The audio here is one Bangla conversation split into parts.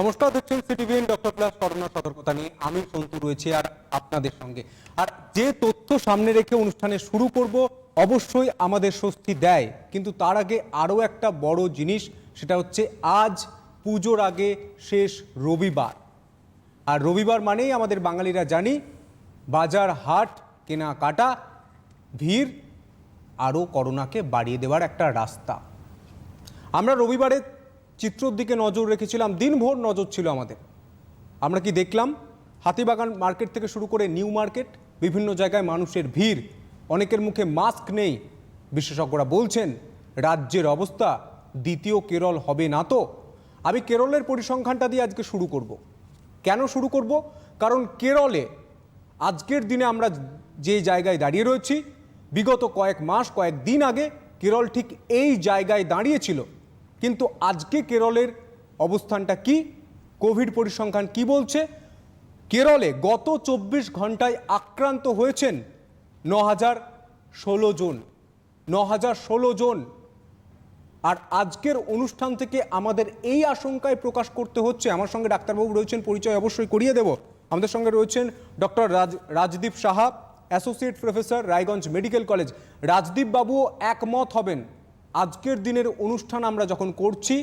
নমস্কার, দেখছেন সিটিভিএন ডক্টর প্লাস করোনা সতর্কতা নিয়ে আমি সন্তু রয়েছি আর আপনাদের সঙ্গে। আর যে তথ্য সামনে রেখে অনুষ্ঠানে শুরু করব অবশ্যই আমাদের স্বস্তি দেয়, কিন্তু তার আগে আরও একটা বড় জিনিস, সেটা হচ্ছে আজ পুজোর আগে শেষ রবিবার। আর রবিবার মানেই আমাদের বাঙালিরা জানি বাজার হাট কেনাকাটা ভিড় আরও করোনাকে বাড়িয়ে দেওয়ার একটা রাস্তা। আমরা রবিবারে চিত্রর দিকে নজর রেখেছিলাম, দিনভর নজর ছিল আমাদের। আমরা কি দেখলাম? হাতিবাগান মার্কেট থেকে শুরু করে নিউ মার্কেট, বিভিন্ন জায়গায় মানুষের ভিড়, অনেকের মুখে মাস্ক নেই। বিশেষজ্ঞরা বলছেন রাজ্যের অবস্থা দ্বিতীয় কেরল হবে না তো। আমি কেরলের পরিসংখ্যানটা দিয়ে আজকে শুরু করব। কেন শুরু করব? কারণ কেরলে আজকের দিনে আমরা যে জায়গায় দাঁড়িয়ে রয়েছি, বিগত কয়েক মাস কয়েক দিন আগে কেরল ঠিক এই জায়গায় দাঁড়িয়েছিল। কিন্তু আজকে কেরলের অবস্থানটা কি, কোভিড পরিসংখ্যান কি বলছে? কেরলে গত 24 ঘন্টায় আক্রান্ত হয়েছেন 9016 জন। 9016 জন। আর আজকের অনুষ্ঠান থেকে আমাদের এই আশঙ্কায় প্রকাশ করতে হচ্ছে। আমার সঙ্গে ডাক্তারবাবু রয়েছেন, পরিচয় অবশ্যই করিয়ে দেব। আমাদের সঙ্গে রয়েছেন doctor Rajdeep Saha, associate professor, Raiganj medical college. Rajdeep বাবুও একমত হবেন। আজকের দিনের অনুষ্ঠান আমরা যখন করছি,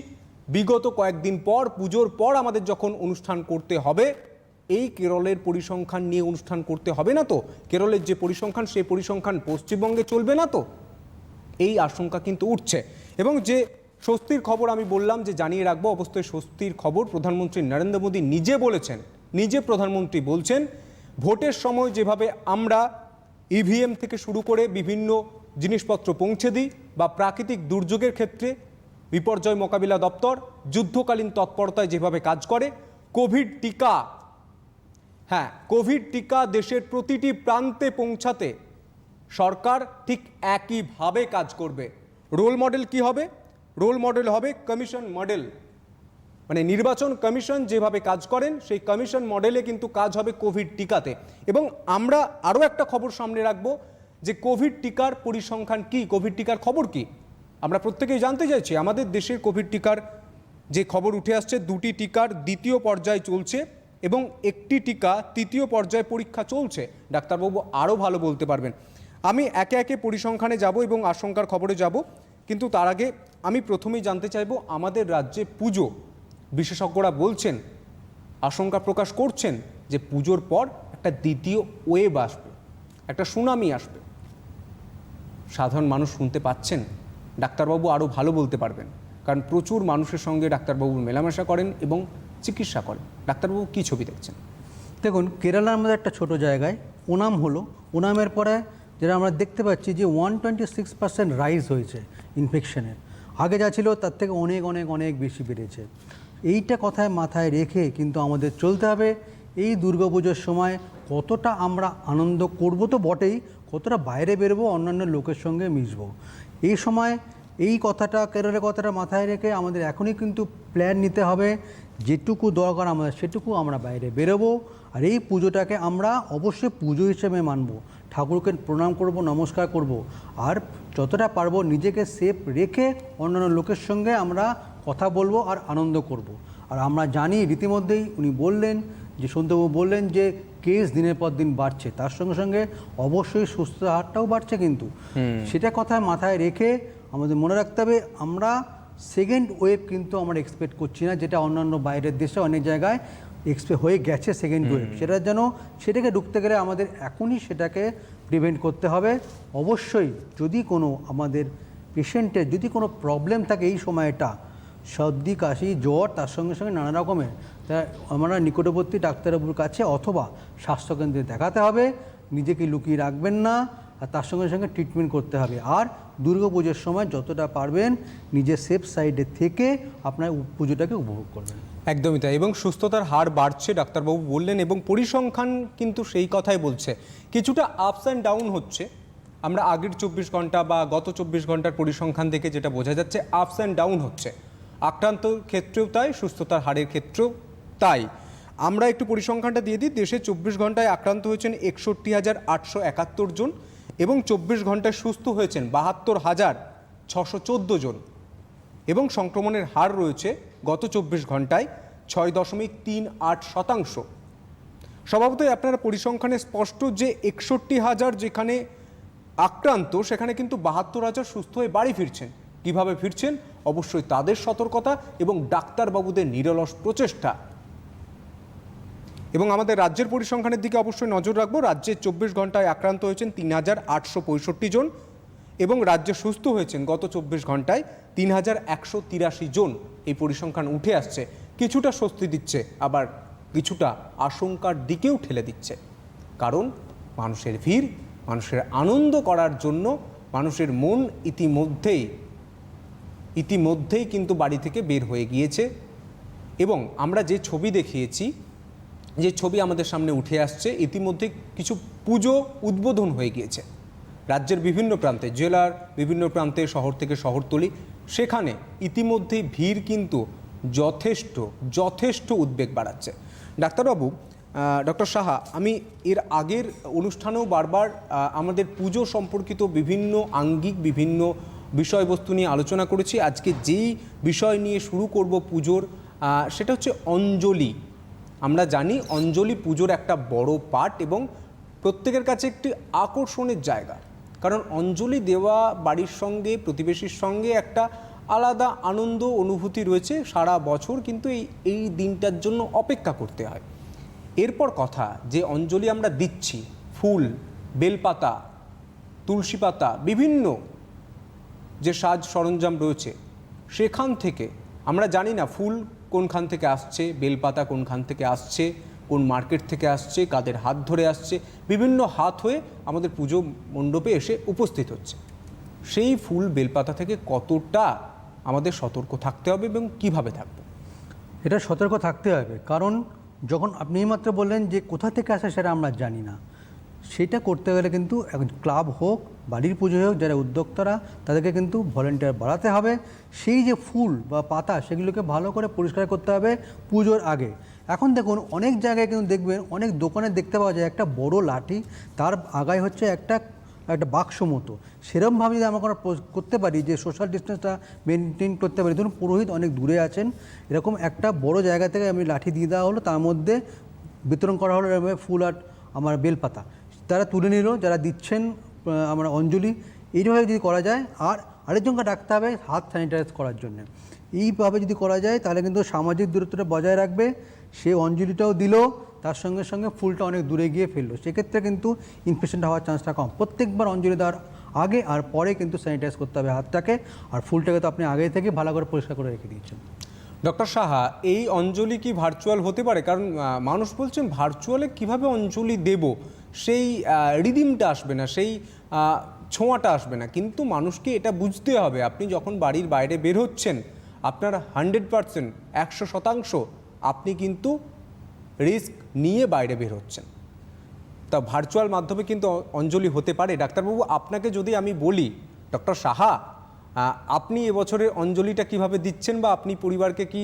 বিগত কয়েকদিন পর, পুজোর পর আমাদের যখন অনুষ্ঠান করতে হবে, এই কেরলের পরিসংখ্যান নিয়ে অনুষ্ঠান করতে হবে না তো? কেরলের যে পরিসংখ্যান, সেই পরিসংখ্যান পশ্চিমবঙ্গে চলবে না তো? এই আশঙ্কা কিন্তু উঠছে। এবং যে স্বস্তির খবর আমি বললাম যে জানিয়ে রাখবো, অবশ্যই স্বস্তির খবর। প্রধানমন্ত্রী নরেন্দ্র মোদী নিজে বলেছেন, নিজে প্রধানমন্ত্রী বলছেন, ভোটের সময় যেভাবে আমরা ইভিএম থেকে শুরু করে বিভিন্ন জিনিসপত্র পৌঁছে দিই, বা প্রাকৃতিক দুর্যোগের ক্ষেত্রে বিপর্যয় মোকাবিলা দপ্তর যুদ্ধকালীন তৎপরতায় যেভাবে কাজ করে, কোভিড টিকা, হ্যাঁ, কোভিড টিকা দেশের প্রতিটি প্রান্তে পৌঁছাতে সরকার ঠিক একইভাবে কাজ করবে। রোল মডেল কি হবে? রোল মডেল হবে কমিশন মডেল। মানে নির্বাচন কমিশন যেভাবে কাজ করেন, সেই কমিশন মডেলে কিন্তু কাজ হবে কোভিড টিকাতে। এবং আমরা আরও একটা খবর সামনে রাখবো যে কোভিড টিকার পরিসংখ্যান কি, কোভিড টিকার খবর কি। আমরা প্রত্যেকেই জানতে চাইছি আমাদের দেশের কোভিড টিকার যে খবর উঠে আসছে, 2টি টিকার দ্বিতীয় পর্যায় চলছে এবং 1টি টিকা তৃতীয় পর্যায়ে পরীক্ষা চলছে। ডাক্তারবাবু আরও ভালো বলতে পারবেন। আমি একে একে পরিসংখ্যানে যাব এবং আশঙ্কার খবরে যাব, কিন্তু তার আগে আমি প্রথমেই জানতে চাইব আমাদের রাজ্যে পুজো, বিশেষজ্ঞরা বলছেন, আশঙ্কা প্রকাশ করছেন যে পুজোর পর একটা দ্বিতীয় ওয়েভ আসবে, একটা সুনামি আসবে। সাধারণ মানুষ শুনতে পাচ্ছেন, ডাক্তারবাবু আরও ভালো বলতে পারবেন, কারণ প্রচুর মানুষের সঙ্গে ডাক্তারবাবু মেলামেশা করেন এবং চিকিৎসা করেন। ডাক্তারবাবু কী ছবি দেখছেন? দেখুন, কেরালার মধ্যে একটা ছোট জায়গায় ওনাম হলো, ওনামের পরে যেটা আমরা দেখতে পাচ্ছি যে 126% রাইজ হয়েছে ইনফেকশনের। আগে যা ছিল তার থেকে অনেক অনেক অনেক বেশি বেড়েছে। এইটা কথায় মাথায় রেখে কিন্তু আমাদের চলতে হবে। এই দুর্গাপুজোর সময় কতটা আমরা আনন্দ করব তো বটেই, কতটা বাইরে বেরোবো, অন্যান্য লোকের সঙ্গে মিশবো। এই সময় এই কথাটা, কেরলের কথাটা মাথায় রেখে আমাদের এখনই কিন্তু প্ল্যান নিতে হবে, যেটুকু দরকার আমাদের সেটুকু আমরা বাইরে বেরোবো। আর এই পুজোটাকে আমরা অবশ্যই পুজো হিসেবে মানব, ঠাকুরকে প্রণাম করব, নমস্কার করব, আর যতটা পারবো নিজেকে সেফ রেখে অন্যান্য লোকের সঙ্গে আমরা কথা বলবো আর আনন্দ করব। আর আমরা জানি রীতিমধ্যেই উনি বললেন, যে সন্তবাবু বললেন যে কেস দিনের পর দিন বাড়ছে, তার সঙ্গে সঙ্গে অবশ্যই সুস্থতার হারটাও বাড়ছে। কিন্তু সেটা কথা মাথায় রেখে আমাদের মনে রাখতে হবে, আমরা সেকেন্ড ওয়েভ কিন্তু আমরা এক্সপেক্ট করছি না, যেটা অন্যান্য বাইরের দেশে অনেক জায়গায় এক্সপেক্ট হয়ে গেছে সেকেন্ড ওয়েভ। সেটাকে ঢুকতে গেলে আমাদের এখনই সেটাকে প্রিভেন্ট করতে হবে। অবশ্যই যদি কোনো আমাদের পেশেন্টের যদি কোনো প্রবলেম থাকে এই সময়টা, সর্দি কাশি জ্বর, তার সঙ্গে সঙ্গে নানা রকমের, তা আমরা নিকটবর্তী ডাক্তারবাবুর কাছে অথবা স্বাস্থ্যকেন্দ্রে দেখাতে হবে। নিজেকে লুকিয়ে রাখবেন না, আর তার সঙ্গে সঙ্গে ট্রিটমেন্ট করতে হবে। আর দুর্গাপুজোর সময় যতটা পারবেন নিজের সেফ সাইডে থেকে আপনার পুজোটাকে উপভোগ করবেন। একদমই তাই। এবং সুস্থতার হার বাড়ছে, ডাক্তারবাবু বললেন, এবং পরিসংখ্যান কিন্তু সেই কথাই বলছে। কিছুটা আপস অ্যান্ড ডাউন হচ্ছে। আমরা আগের 24 ঘন্টা বা গত 24 ঘন্টার পরিসংখ্যান থেকে যেটা বোঝা যাচ্ছে, আপস অ্যান্ড ডাউন হচ্ছে। আক্রান্তর ক্ষেত্রেও তাই, সুস্থতার হারের ক্ষেত্রেও তাই। আমরা একটু পরিসংখ্যানটা দিয়ে দিই। দেশে 24 ঘন্টায় আক্রান্ত হয়েছেন 61,871 জন এবং 24 ঘন্টায় সুস্থ হয়েছেন 72,614 জন। এবং সংক্রমণের হার রয়েছে গত 24 ঘন্টায় 6.38%। স্বভাবতই আপনারা পরিসংখ্যানে স্পষ্ট যে 61,000 যেখানে আক্রান্ত, সেখানে কিন্তু 72,000 সুস্থ হয়ে বাড়ি ফিরছেন। কিভাবে ফিরছেন? অবশ্যই তাদের সতর্কতা এবং ডাক্তারবাবুদের নিরলস প্রচেষ্টা। এবং আমাদের রাজ্যের পরিসংখ্যানের দিকে অবশ্যই নজর রাখবো। রাজ্যে 24 ঘন্টায় আক্রান্ত হয়েছেন 3,865 জন এবং রাজ্যে সুস্থ হয়েছেন গত 24 ঘন্টায় 3,183 জন। এই পরিসংখ্যান উঠে আসছে, কিছুটা স্বস্তি দিচ্ছে, আবার কিছুটা আশঙ্কার দিকেও ঠেলে দিচ্ছে। কারণ মানুষের ভিড়, মানুষের আনন্দ করার জন্য মানুষের মন ইতিমধ্যেই কিন্তু বাড়ি থেকে বের হয়ে গিয়েছে। এবং আমরা যে ছবি দেখিয়েছি, যে ছবি আমাদের সামনে উঠে আসছে, ইতিমধ্যে কিছু পুজো উদ্বোধন হয়ে গিয়েছে রাজ্যের বিভিন্ন প্রান্তে, জেলার বিভিন্ন প্রান্তে, শহর থেকে শহরতলি। সেখানে ইতিমধ্যেই ভিড় কিন্তু যথেষ্ট উদ্বেগ বাড়াচ্ছে। ডাক্তারবাবু, ডক্টর সাহা, আমি এর আগের অনুষ্ঠানেও বারবার আমাদের পুজো সম্পর্কিত বিভিন্ন আঙ্গিক, বিভিন্ন বিষয়বস্তু নিয়ে আলোচনা করেছি। আজকে যেই বিষয় নিয়ে শুরু করব পুজোর, সেটা হচ্ছে অঞ্জলি। আমরা জানি অঞ্জলি পুজোর একটা বড় পার্ট এবং প্রত্যেকের কাছে একটি আকর্ষণের জায়গা। কারণ অঞ্জলি দেওয়া বাড়ির সঙ্গে, প্রতিবেশীর সঙ্গে একটা আলাদা আনন্দ অনুভূতি রয়েছে। সারা বছর কিন্তু এই দিনটার জন্য অপেক্ষা করতে হয়। এরপর কথা যে অঞ্জলি আমরা দিচ্ছি, ফুল, বেলপাতা, তুলসী পাতা, বিভিন্ন যে সাজ সরঞ্জাম রয়েছে, সেখান থেকে আমরা জানি না ফুল কোনখান থেকে আসছে, বেলপাতা কোনখান থেকে আসছে, কোন মার্কেট থেকে আসছে, কাদের হাত ধরে আসছে, বিভিন্ন হাত হয়ে আমাদের পুজো মণ্ডপে এসে উপস্থিত হচ্ছে। সেই ফুল বেলপাতা থেকে কতটা আমাদের সতর্ক থাকতে হবে এবং কিভাবে থাকবে? এটা সতর্ক থাকতে হবে, কারণ যখন আপনি এইমাত্র বললেন যে কোথা থেকে আসে সেটা আমরা জানি না, সেটা করতে গেলে কিন্তু ক্লাব হোক, বাড়ির পুজো হোক, যারা উদ্যোক্তারা, তাদেরকে কিন্তু ভলেন্টিয়ার বাড়াতে হবে। সেই যে ফুল বা পাতা, সেগুলোকে ভালো করে পরিষ্কার করতে হবে পুজোর আগে। এখন দেখুন অনেক জায়গায় কিন্তু দেখবেন, অনেক দোকানে দেখতে পাওয়া যায় একটা বড় লাঠি, তার আগায় হচ্ছে একটা বাক্স মতো। সেরকমভাবে যদি আমরা করতে পারি যে সোশ্যাল ডিস্টেন্সটা মেনটেন করতে পারি, ধরুন পুরোহিত অনেক দূরে আছেন, এরকম একটা বড় জায়গা থেকে আমি লাঠি দিয়ে দেওয়া হলো, তার মধ্যে বিতরণ করা হলো ফুল আর আমার বেলপাতা, তারা তুলে নিল, যারা দিচ্ছেন আমরা অঞ্জলি। এইভাবে যদি করা যায়, আর আরেকজনকে ডাকতে হবে হাত স্যানিটাইজ করার জন্য। এইভাবে যদি করা যায় তাহলে কিন্তু সামাজিক দূরত্বটা বজায় রাখবে। সে অঞ্জলিটাও দিল, তার সঙ্গে সঙ্গে ফুলটা অনেক দূরে গিয়ে ফেললো, সেক্ষেত্রে কিন্তু ইনফেকশনটা হওয়ার চান্সটা কম। প্রত্যেকবার অঞ্জলি দেওয়ার আগে আর পরে কিন্তু স্যানিটাইজ করতে হবে হাতটাকে, আর ফুলটাকে তো আপনি আগে থেকে ভালো করে পরিষ্কার করে রেখে দিয়েছেন। ডক্টর সাহা, এই অঞ্জলি কি ভার্চুয়াল হতে পারে? কারণ মানুষ বলছেন ভার্চুয়ালে কিভাবে অঞ্জলি দেব, সেই রিদিমটা আসবে না, সেই ছোঁয়াটা আসবে না। কিন্তু মানুষকে এটা বুঝতে হবে, আপনি যখন বাড়ির বাইরে বের হচ্ছেন, আপনার 100%, 100% আপনি কিন্তু রিস্ক নিয়ে বাইরে বের হচ্ছেন। তা ভার্চুয়াল মাধ্যমে কিন্তু অঞ্জলি হতে পারে। ডাক্তারবাবু, আপনাকে যদি আমি বলি, ডক্টর সাহা, আপনি এবছরের অঞ্জলিটা কিভাবে দিচ্ছেন, বা আপনি পরিবারকে কি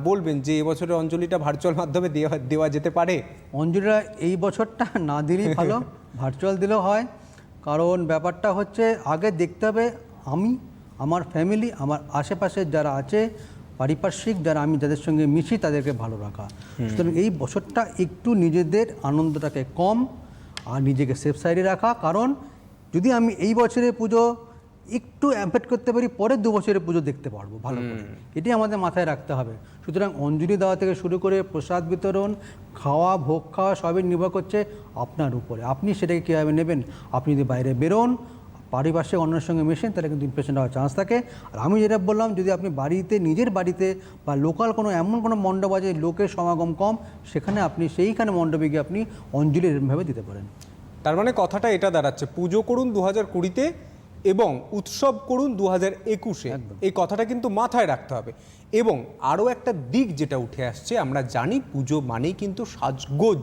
বলবেন যে এবছরের অঞ্জলিটা ভার্চুয়াল মাধ্যমে দেওয়া যেতে পারে? অঞ্জলিটা এই বছরটা না দিলেই ভালো, ভার্চুয়াল দিলেও হয়। কারণ ব্যাপারটা হচ্ছে আগে দেখতে হবে আমি, আমার ফ্যামিলি, আমার আশেপাশের যারা আছে, পারিপার্শ্বিক যারা আমি যাদের সঙ্গে মিশি, তাদেরকে ভালো রাখা। সুতরাং এই বছরটা একটু নিজেদের আনন্দটাকে কম আর নিজেকে সেফ সাইডে রাখা। কারণ যদি আমি এই বছরের পুজো একটু অ্যাভয়েড করতে পারি, পরের 2 বছরের পুজো দেখতে পারবো ভালো করে, এটি আমাদের মাথায় রাখতে হবে। সুতরাং অঞ্জলি দেওয়া থেকে শুরু করে প্রসাদ বিতরণ, খাওয়া, ভোগ খাওয়া, সবই নির্ভর করছে আপনার উপরে, আপনি সেটাকে কীভাবে নেবেন। আপনি যদি বাইরে বেরোন, পারিপার্শ্বিক অন্যের সঙ্গে মেশেন, তাহলে কিন্তু ইনফেকশন হওয়ার চান্স থাকে। আর আমি যেটা বললাম, যদি আপনি বাড়িতে, নিজের বাড়িতে বা লোকাল কোনো এমন কোনো মণ্ডপ আছে লোকের সমাগম কম, সেখানে আপনি সেইখানে মণ্ডপে গিয়ে আপনি অঞ্জলি এরকমভাবে দিতে পারেন। তার মানে কথাটা এটা দাঁড়াচ্ছে, পুজো করুন 2020-তে এবং উৎসব করুন 2021-এ, এই কথাটা কিন্তু মাথায় রাখতে হবে। এবং আরও একটা দিক যেটা উঠে আসছে, আমরা জানি পুজো মানেই কিন্তু সাজগোজ।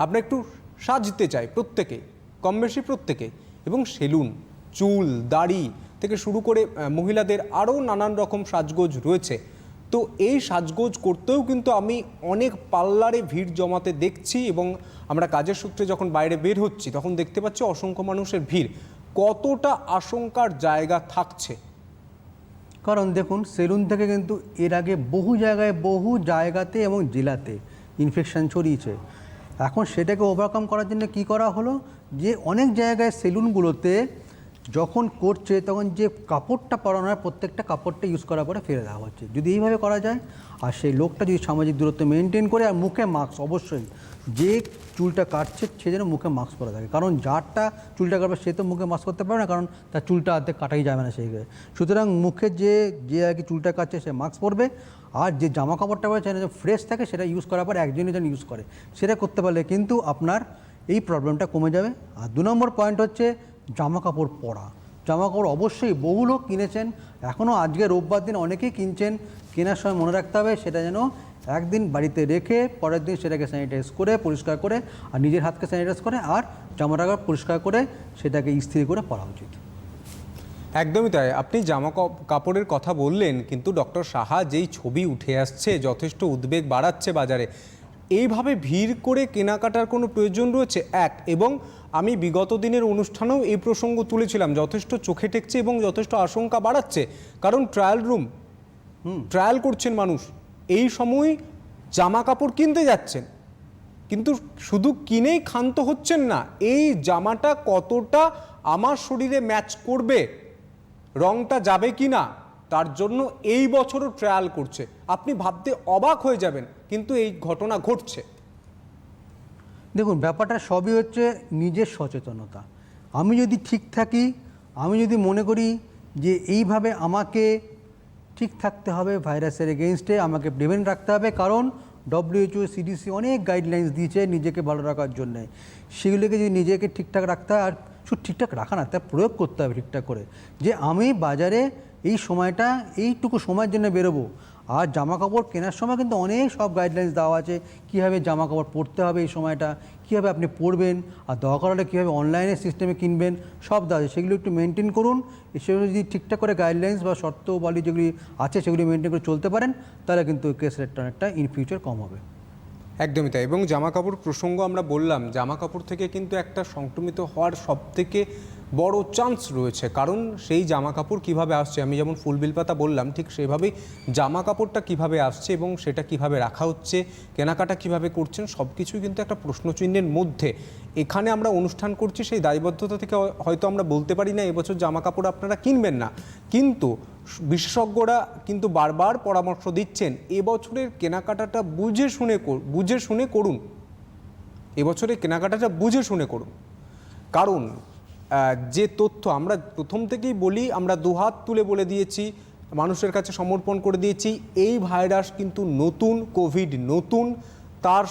আমরা একটু সাজতে চাই প্রত্যেকেই, কম বেশি প্রত্যেকেই, এবং সেলুন, চুল, দাড়ি থেকে শুরু করে মহিলাদের আরও নানান রকম সাজগোজ রয়েছে। তো এই সাজগোজ করতেও কিন্তু আমি অনেক পার্লারে ভিড় জমাতে দেখছি, এবং আমরা কাজের সূত্রে যখন বাইরে বের হচ্ছি তখন দেখতে পাচ্ছি অসংখ্য মানুষের ভিড়। কতটা আশঙ্কার জায়গা থাকছে? কারণ দেখুন সেলুন থেকে কিন্তু এর আগে বহু জায়গাতে এবং জেলাতে ইনফেকশন ছড়িয়েছে। এখন সেটাকে ওভারকাম করার জন্য কি করা হলো, যে অনেক জায়গায় সেলুনগুলোতে যখন করছে তখন যে কাপড়টা পরানো হয় প্রত্যেকটা কাপড়টা ইউজ করার পরে ফেলে দেওয়া হচ্ছে। যদি এইভাবে করা যায় আর সেই লোকটা যদি সামাজিক দূরত্ব মেনটেন করে আর মুখে মাস্ক, অবশ্যই যে চুলটা কাটছে সে যেন মুখে মাস্ক পরে থাকে, কারণ যারটা চুলটা কাটবে সে তো মুখে মাস্ক করতে পারবে না, কারণ তার চুলটা অর্ধেক কাটাই যাবে না সেইভাবে। সুতরাং মুখে যে আর কি চুলটা কাটছে সে মাস্ক পরবে, আর যে জামা কাপড়টা পরে যেন ফ্রেশ থাকে সেটা ইউজ করার পর একজনই যেন ইউজ করে, সেটা করতে পারলে কিন্তু আপনার এই প্রবলেমটা কমে যাবে। আর 2 নম্বর পয়েন্ট হচ্ছে জামা কাপড় পরা। জামা কাপড় অবশ্যই বহু লোক কিনেছেন, এখনও আজকে রোববার দিন অনেকেই কিনছেন, কেনার সময় মনে রাখতে হবে সেটা যেন একদিন বাড়িতে রেখে পরের দিন সেটাকে স্যানিটাইজ করে পরিষ্কার করে আর নিজের হাতকে স্যানিটাইজ করে আর জামাটা পরিষ্কার করে সেটাকে ইস্ত্রি করে পরা উচিত। একদমই তাই। আপনি জামা কাপড়ের কথা বললেন, কিন্তু ডক্টর সাহা যেই ছবি উঠে আসছে যথেষ্ট উদ্বেগ বাড়াচ্ছে বাজারে। এইভাবে ভিড় করে কেনাকাটার কোনো প্রয়োজন রয়েছে এক, এবং আমি বিগত দিনের অনুষ্ঠানেও এই প্রসঙ্গ তুলেছিলাম, যথেষ্ট চোখে ঠেকছে এবং যথেষ্ট আশঙ্কা বাড়াচ্ছে। কারণ ট্রায়াল রুম, ট্রায়াল করছেন মানুষ, এই সময় জামা কাপড় কিনতে যাচ্ছেন, কিন্তু শুধু কিনেই ক্ষান্ত হচ্ছেন না, এই জামাটা কতটা আমার শরীরে ম্যাচ করবে, রংটা যাবে কি না, তার জন্য এই বছরও ট্রায়াল করছে। আপনি ভাবতে অবাক হয়ে যাবেন, কিন্তু এই ঘটনা ঘটছে। দেখুন, ব্যাপারটা সবই হচ্ছে নিজের সচেতনতা। আমি যদি ঠিক থাকি, আমি যদি মনে করি যে এইভাবে আমাকে ঠিক থাকতে হবে, ভাইরাসের এগেনস্টে আমাকে প্রিভেন্ট রাখতে হবে, কারণ WHO CDC অনেক গাইডলাইন্স দিয়েছে নিজেকে ভালো রাখার জন্যে। সেগুলোকে যদি নিজেকে ঠিকঠাক রাখতে হয়, আর শুধু ঠিকঠাক রাখা না, তা প্রয়োগ করতে হবে ঠিকঠাক করে, যে আমি বাজারে এই সময়টা এইটুকু সময়ের জন্য বেরোবো। আর জামা কাপড় কেনার সময় কিন্তু অনেক সব গাইডলাইন্স দেওয়া আছে, কীভাবে জামা কাপড় পরতে হবে এই সময়টা, কীভাবে আপনি পরবেন, আর দরকার হলে কীভাবে অনলাইনে সিস্টেমে কিনবেন, সব দেওয়া আছে। সেগুলো একটু মেনটেন করুন। সেগুলো যদি ঠিকঠাক করে গাইডলাইন্স বা শর্তবলী যেগুলি আছে সেগুলি মেনটেন করে চলতে পারেন, তাহলে কিন্তু কেস রেটটা অনেকটা ইন ফিউচার কম হবে। একদমই তাই। এবং জামা কাপড় প্রসঙ্গ আমরা বললাম, জামা কাপড় থেকে কিন্তু একটা সংক্রমিত হওয়ার সবথেকে বড় চান্স রয়েছে, কারণ সেই জামা কাপড় কীভাবে আসছে, আমি যেমন ফুলবিল পাতা বললাম ঠিক সেভাবেই জামা কাপড়টা কীভাবে আসছে এবং সেটা কিভাবে রাখা হচ্ছে, কেনাকাটা কিভাবে করছেন, সব কিছুই কিন্তু একটা প্রশ্নচিহ্নের মধ্যে। এখানে আমরা অনুষ্ঠান করছি, সেই দায়বদ্ধতা থেকে হয়তো আমরা বলতে পারি না এবছর জামা কাপড় আপনারা কিনবেন না, কিন্তু বিশেষজ্ঞরা কিন্তু বারবার পরামর্শ দিচ্ছেন এবছরের কেনাকাটাটা বুঝে শুনে করুন। এবছরের কেনাকাটাটা বুঝে শুনে করুন, কারণ যে তথ্য আমরা প্রথম থেকেই বলি, আমরা দুহাত তুলে বলে দিয়েছি, মানুষের কাছে সমর্পণ করে দিয়েছি, এই ভাইরাস কিন্তু নতুন, কোভিড নতুন, তার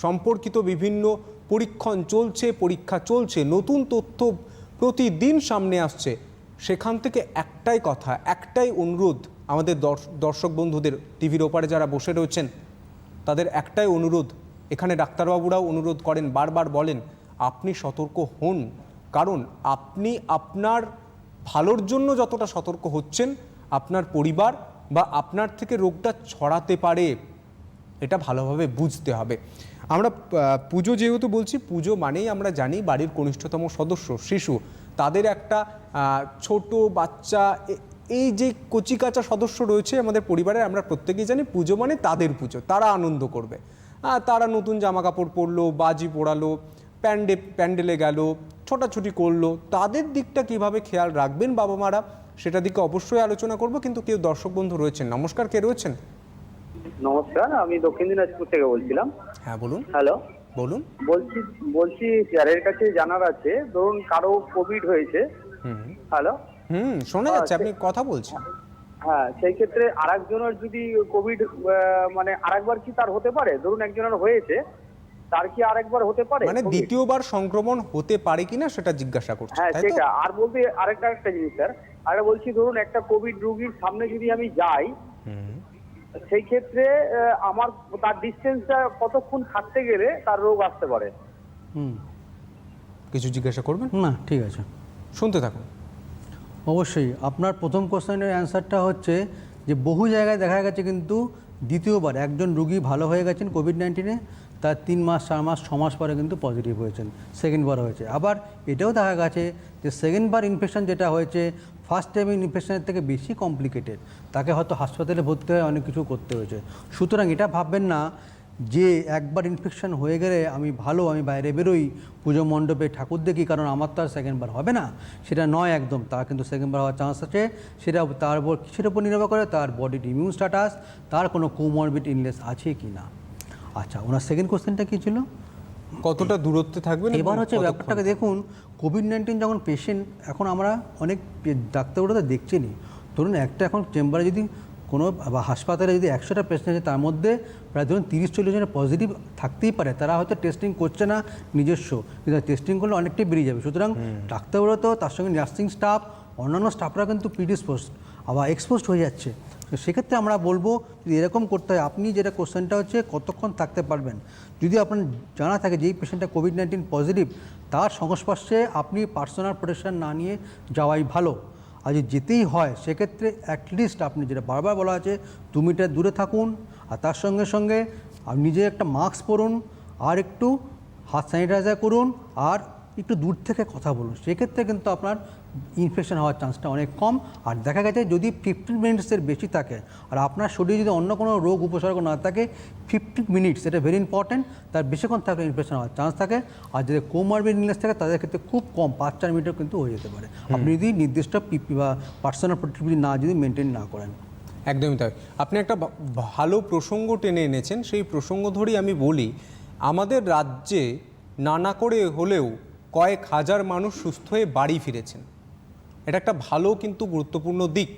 সম্পর্কিত বিভিন্ন পরীক্ষা চলছে, নতুন তথ্য প্রতিদিন সামনে আসছে। সেখান থেকে একটাই কথা, একটাই অনুরোধ আমাদের দর্শক বন্ধুদের, টিভির ওপারে যারা বসে রয়েছেন তাদের একটাই অনুরোধ, এখানে ডাক্তারবাবুরাও অনুরোধ করেন, বারবার বলেন, আপনি সতর্ক হন। কারণ আপনি আপনার ভালোর জন্য যতটা সতর্ক হচ্ছেন, আপনার পরিবার বা আপনার থেকে রোগটা ছড়াতে পারে, এটা ভালোভাবে বুঝতে হবে। আমরা পুজো যেহেতু বলছি, পুজো মানেই আমরা জানি বাড়ির কনিষ্ঠতম সদস্য শিশু, তাদের একটা ছোট বাচ্চা, এই যে কচিকাঁচা সদস্য রয়েছে আমাদের পরিবারে, আমরা প্রত্যেকেই জানি পুজো মানে তাদের পুজো, তারা আনন্দ করবে, তারা নতুন জামা কাপড় পরলো, বাজি পোড়ালো, প্যান্ডেলে গেল, ছোটাছুটি করলো, তাদের দিকটা কিভাবে খেয়াল রাখবেন বাবা মারা, সেটা দিকে অবশ্যই আলোচনা করব। কিন্তু কেউ দর্শক বন্ধু রয়েছেন, নমস্কার, কে রয়েছেন? নমস্কার, আমি দক্ষিণ দিনাজপুর থেকে বলছিলাম। হ্যাঁ বলুন। হ্যালো, বলুন। বলছি স্যারের কাছে জানার আছে, ধরুন কারো কোভিড হয়েছে। হ্যালো, শোনা যাচ্ছে, আপনি কথা বলছেন। হ্যাঁ, সেই ক্ষেত্রে আরেকজনের যদি কোভিড মানে আরেকবার কি তার হতে পারে? ধরুন একজনের হয়েছে, তার কি আরেকবার হতে পারে? মানে দ্বিতীয়বার সংক্রমণ হতে পারে কিনা সেটা জিজ্ঞাসা করছেন, হ্যাঁ তাই তো? সেটা। আর বলতে আরেকটা জিনিস স্যার, আরে বলছি ধরুন একটা কোভিড রোগীর সামনে যদি আমি যাই, সেই ক্ষেত্রে আমার তার ডিস্টেন্সটা কতক্ষণ থাকতে গেলে তার রোগ আসতে পারে? কিছু জিজ্ঞাসা করবেন? না, ঠিক আছে, শুনতে থাকুন। অবশ্যই। আপনার প্রথম কোশ্চেনের অ্যান্সারটা হচ্ছে যে বহু জায়গায় দেখা গেছে কিন্তু দ্বিতীয়বার একজন রুগী ভালো হয়ে গেছেন কোভিড-19-এ, তার 3 মাস 4 মাস 6 মাস পরে কিন্তু পজিটিভ হয়েছেন, সেকেন্ডবার হয়েছে। আবার এটাও দেখা গেছে যে সেকেন্ডবার ইনফেকশন যেটা হয়েছে ফার্স্ট টাইম ইনফেকশনের থেকে বেশি কমপ্লিকেটেড, তাকে হয়তো হাসপাতালে ভর্তি হয়ে অনেক কিছু করতে হয়েছে। সুতরাং এটা ভাববেন না যে একবার ইনফেকশন হয়ে গেলে আমি বাইরে বেরোই, পুজো মণ্ডপে ঠাকুর দেখি, কারণ আমার তো আর সেকেন্ডবার হবে না, সেটা নয় একদম। তার কিন্তু সেকেন্ডবার হওয়ার চান্স আছে, সেটা তার উপর কিসের উপর নির্ভর করে, তার বডির ইমিউন স্ট্যাটাস, তার কোনো কোমরবিড ইলনেস আছে কি না। আচ্ছা, ওনার সেকেন্ড কোশ্চেনটা কী ছিল? কতটা দূরত্বে থাকবেন? এবার হচ্ছে ব্যাপারটাকে দেখুন, কোভিড-19 যখন পেশেন্ট, এখন আমরা অনেক ডাক্তারগুলো তো দেখছেনই, ধরুন একটা এখন চেম্বারে যদি কোনো বা হাসপাতালে যদি 100টা পেশেন্ট আছে, তার মধ্যে প্রায় ধরুন 30-40 জনের পজিটিভ থাকতেই পারে। তারা হয়তো টেস্টিং করছে না নিজস্ব, কিন্তু টেস্টিং করলে অনেকটাই বেরিয়ে যাবে। সুতরাং ডাক্তারগুলো তো, তার সঙ্গে নার্সিং স্টাফ, অন্যান্য স্টাফরা কিন্তু প্রিডিসপোজড আবার এক্সপোজড হয়ে যাচ্ছে। তো সেক্ষেত্রে আমরা বলবো যদি এরকম করতে হয়, আপনি যেটা কোশ্চেনটা হচ্ছে কতক্ষণ থাকতে পারবেন, যদি আপনার জানা থাকে যে এই পেশেন্টটা কোভিড-19 পজিটিভ, তার সংস্পর্শে আপনি পার্সোনাল প্রোটেকশন না নিয়ে যাওয়াই ভালো। আর যদি যেতেই হয় সেক্ষেত্রে অ্যাটলিস্ট আপনি যেটা বারবার বলা আছে 2 মিটার দূরে থাকুন, আর তার সঙ্গে সঙ্গে আপনি নিজে একটা মাস্ক পরুন, আর একটু হাত স্যানিটাইজার করুন, আর একটু দূর থেকে কথা বলুন। সেক্ষেত্রে কিন্তু আপনার ইনফেকশন হওয়ার চান্সটা অনেক কম। আর দেখা গেছে যদি 15 মিনিটসের বেশি থাকে, আর আপনার শরীরে যদি অন্য কোনো রোগ উপসর্গ না থাকে, 15 মিনিটস, এটা ভেরি ইম্পর্টেন্ট, তার বেশিক্ষণ থাকলে ইনফেকশন হওয়ার চান্স থাকে। আর যদি কোমরবিড ইলনেস থাকে তাদের ক্ষেত্রে খুব কম, 5-4 মিনিটও কিন্তু হয়ে যেতে পারে, আপনি যদি নির্দিষ্ট পিপি বা পার্সোনাল প্রোটেক্টিভিটি যদি মেনটেন না করেন। একদমই তাই। আপনি একটা ভালো প্রসঙ্গ টেনে এনেছেন, সেই প্রসঙ্গ ধরেই আমি বলি, আমাদের রাজ্যে নানা করে হলেও কয়েক হাজার মানুষ সুস্থ হয়ে বাড়ি ফিরেছেন। এটা একটা ভালো কিন্তু গুরুত্বপূর্ণ দিক।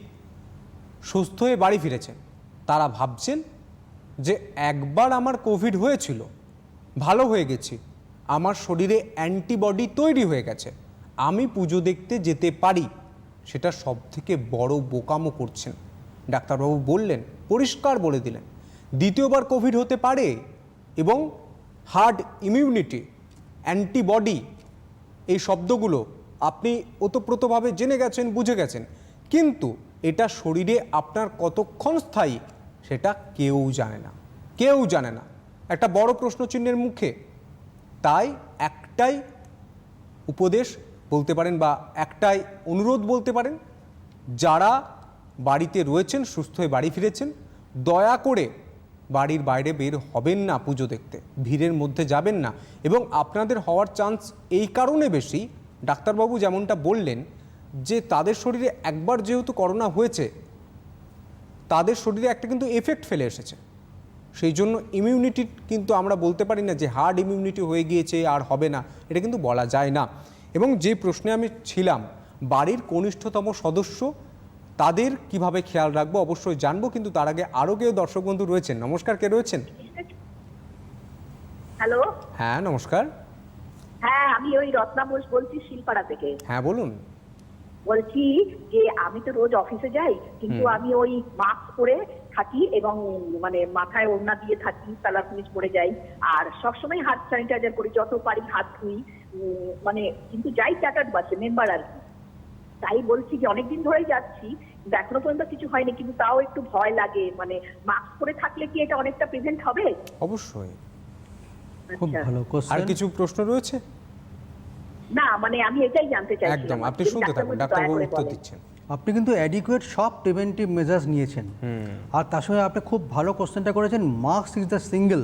সুস্থ হয়ে বাড়ি ফিরেছেন, তারা ভাবছেন যে একবার আমার কোভিড হয়েছিল, ভালো হয়ে গেছি, আমার শরীরে অ্যান্টিবডি তৈরি হয়ে গেছে, আমি পুজো দেখতে যেতে পারি। সেটা সব থেকে বড় বোকামো করছেন। ডাক্তারবাবু বললেন, পরিষ্কার বলে দিলেন, দ্বিতীয়বার কোভিড হতে পারে এবং হার্ড ইমিউনিটি, অ্যান্টিবডি, এই শব্দগুলো আপনি ওতপ্রোতভাবে জেনে গেছেন, বুঝে গেছেন, কিন্তু এটা শরীরে আপনার কতক্ষণ স্থায়ী সেটা কেউ জানে না, কেউ জানে না। একটা বড় প্রশ্নচিহ্নের মুখে। তাই একটাই উপদেশ বলতে পারেন বা একটাই অনুরোধ বলতে পারেন, যারা বাড়িতে রয়েছেন, সুস্থ হয়ে বাড়ি ফিরেছেন, দয়া করে বাড়ির বাইরে বের হবেন না পুজো দেখতে, ভিড়ের মধ্যে যাবেন না। এবং আপনাদের হওয়ার চান্স এই কারণে বেশি, ডাক্তারবাবু যেমনটা বললেন, যে তাদের শরীরে একবার যেহেতু করোনা হয়েছে, তাদের শরীরে একটা কিন্তু এফেক্ট ফেলে এসেছে। সেই জন্য ইমিউনিটি কিন্তু আমরা বলতে পারি না যে হার্ড ইমিউনিটি হয়ে গিয়েছে আর হবে না, এটা কিন্তু বলা যায় না। এবং যে প্রশ্নে আমি ছিলাম, বাড়ির কনিষ্ঠতম সদস্য, তাদের কিভাবে খেয়াল রাখবো অবশ্যই জানবো, কিন্তু তার আগে আরও কেউ দর্শক বন্ধু রয়েছেন। নমস্কার, কে রয়েছেন? হ্যালো। হ্যাঁ নমস্কার। হ্যাঁ, আমি ওই রত্না বোস বলছি, শিলপাড়া থেকে। হ্যাঁ বলুন। বলছি যে আমি তো রোজ অফিসে যাই, কিন্তু আমি ওই মাস্ক পরে থাকি এবং মানে মাথায় ওড়না দিয়ে থাকি, কালার ফিনিশ পরে যাই, আর সবসময় হাত স্যানিটাইজার করি, যত পারি হাত ধুই, মানে কিন্তু যাই চার্টার্ড বাসে মেম্বার আর কি। তাই বলছি যে অনেকদিন ধরেই যাচ্ছি, কিন্তু এখনো পর্যন্ত কিছু হয়নি, কিন্তু তাও একটু ভয় লাগে। মানে মাস্ক পরে থাকলে কি এটা অনেকটা প্রিভেন্ট হবে? অবশ্যই। খুব আচ্ছা। ভালো কোশ্চেন। আর কিছু প্রশ্ন রয়েছে? না, মানে আমি এটাই জানতে চাইছি। একদম, আপনি শুনতে থাকুন, ডাক্তারবাবু উত্তর দিচ্ছেন। আপনি কিন্তু অ্যাডিকুয়েট সব প্রিভেন্টিভ মেজার্স নিয়েছেন, আর তার সঙ্গে আপনি খুব ভালো কোশ্চেনটা করেছেন। মাস্ক ইজ দ্য সিঙ্গেল,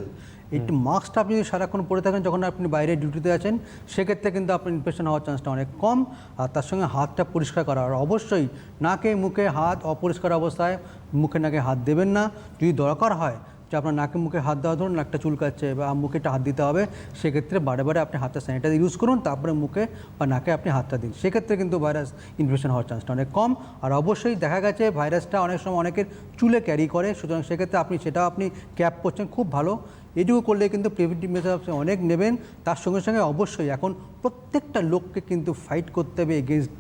একটু মাস্কটা আপনি যদি সারাক্ষণ পরে থাকেন যখন আপনি বাইরে ডিউটিতে আছেন, সেক্ষেত্রে কিন্তু আপনার ইনফেকশন হওয়ার চান্সটা অনেক কম। আর তার সঙ্গে হাতটা পরিষ্কার করা, আর অবশ্যই নাকে মুখে হাত অপরিষ্কার অবস্থায় মুখে নাকে হাত দেবেন না। যদি দরকার হয় যে আপনার নাকে মুখে হাত দেওয়া, ধরুন নাকটা চুলকাচ্ছে বা মুখে একটা হাত দিতে হবে, সেক্ষেত্রে বারে বারে আপনি হাতটা স্যানিটাইজার ইউজ করুন, তারপরে মুখে বা নাকে আপনি হাতটা দিন। সেক্ষেত্রে কিন্তু ভাইরাস ইনফেকশন হওয়ার চান্সটা অনেক কম। আর অবশ্যই দেখা গেছে ভাইরাসটা অনেক সময় অনেকের চুলে ক্যারি করে, সুতরাং সেক্ষেত্রে সেটাও আপনি ক্যাপ করছেন, খুব ভালো। এটুকু করলে কিন্তু প্রিভেন্টিভ মেজার আপনি অনেক নেবেন। তার সঙ্গে সঙ্গে অবশ্যই এখন প্রত্যেকটা লোককে কিন্তু ফাইট করতে হবে এগেনস্ট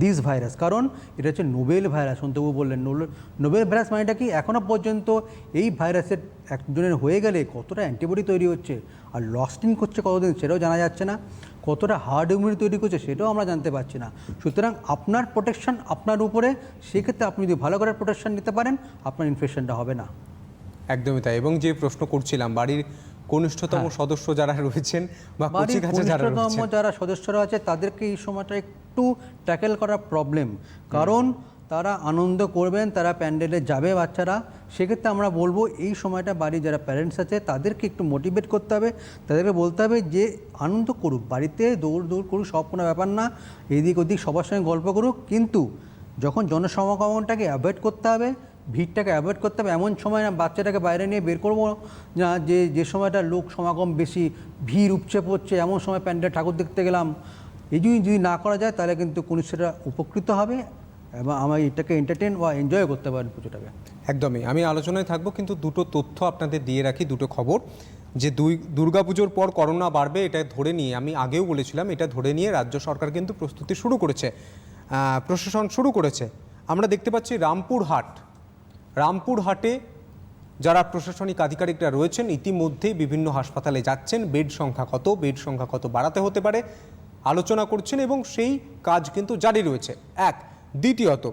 দিস ভাইরাস, কারণ এটা হচ্ছে নোবেল ভাইরাস। সন্তবাবু বললেন নোবেল ভাইরাস মানেটা কি, এখনও পর্যন্ত এই ভাইরাসের একজনের হয়ে গেলে কতটা অ্যান্টিবডি তৈরি হচ্ছে আর লস্টিং করছে কতদিন সেটাও জানা যাচ্ছে না, কতটা হার্ড ইমিউনিটি তৈরি করছে সেটাও আমরা জানতে পারছি না। সুতরাং আপনার প্রোটেকশন আপনার উপরে, সেক্ষেত্রে আপনি যদি ভালো করে প্রোটেকশন নিতে পারেন, আপনার ইনফেকশনটা হবে না। একদমই তাই। এবং যে প্রশ্ন করছিলাম, বাড়ির কনিষ্ঠতম সদস্য যারা রয়েছেন বা বাড়ির কচিকাঁচা যারা কনিষ্ঠতম রয়েছেন, যারা সদস্যরা আছে তাদেরকে এই সময়টা একটু ট্যাকেল করা প্রবলেম, কারণ তারা আনন্দ করবেন, তারা প্যান্ডেলে যাবে বাচ্চারা। সেক্ষেত্রে আমরা বলবো এই সময়টা বাড়ির যারা প্যারেন্টস আছে তাদেরকে একটু মোটিভেট করতে হবে, তাদেরকে বলতে হবে যে আনন্দ করুক, বাড়িতে দৌড় করুক, সব কোনো ব্যাপার না, এদিক ওদিক সবার সঙ্গে গল্প করুক, কিন্তু যখন জনসমাগমনটাকে অ্যাভয়েড করতে হবে, ভিড়টাকে অ্যাভয়েড করতে হবে। এমন সময় না বাচ্চাটাকে বাইরে নিয়ে বের করবো না যে সময়টা লোক সমাগম বেশি, ভিড় উপচে পড়ছে, এমন সময় প্যান্ডেল ঠাকুর দেখতে গেলাম। এই যদি না করা যায় তাহলে কিন্তু কনিষ্ঠরা উপকৃত হবে এবং আমার এটাকে এন্টারটেন বা এনজয় করতে পারেন পুজোটাকে। একদমই। আমি আলোচনায় থাকবো, কিন্তু দুটো তথ্য আপনাদের দিয়ে রাখি, দুটো খবর। যে দুর্গাপুজোর পর করোনা বাড়বে এটা ধরে নিয়ে, আমি আগেও বলেছিলাম, এটা ধরে নিয়ে রাজ্য সরকার কিন্তু প্রস্তুতি শুরু করেছে, প্রশাসন শুরু করেছে। আমরা দেখতে পাচ্ছি রামপুরহাটে যারা প্রশাসনিক আধিকারিকরা রয়েছেন ইতিমধ্যেই বিভিন্ন হাসপাতালে যাচ্ছেন, বেড সংখ্যা কত বাড়াতে হতে পারে আলোচনা করছেন, এবং সেই কাজ কিন্তু জারি রয়েছে। দ্বিতীয়ত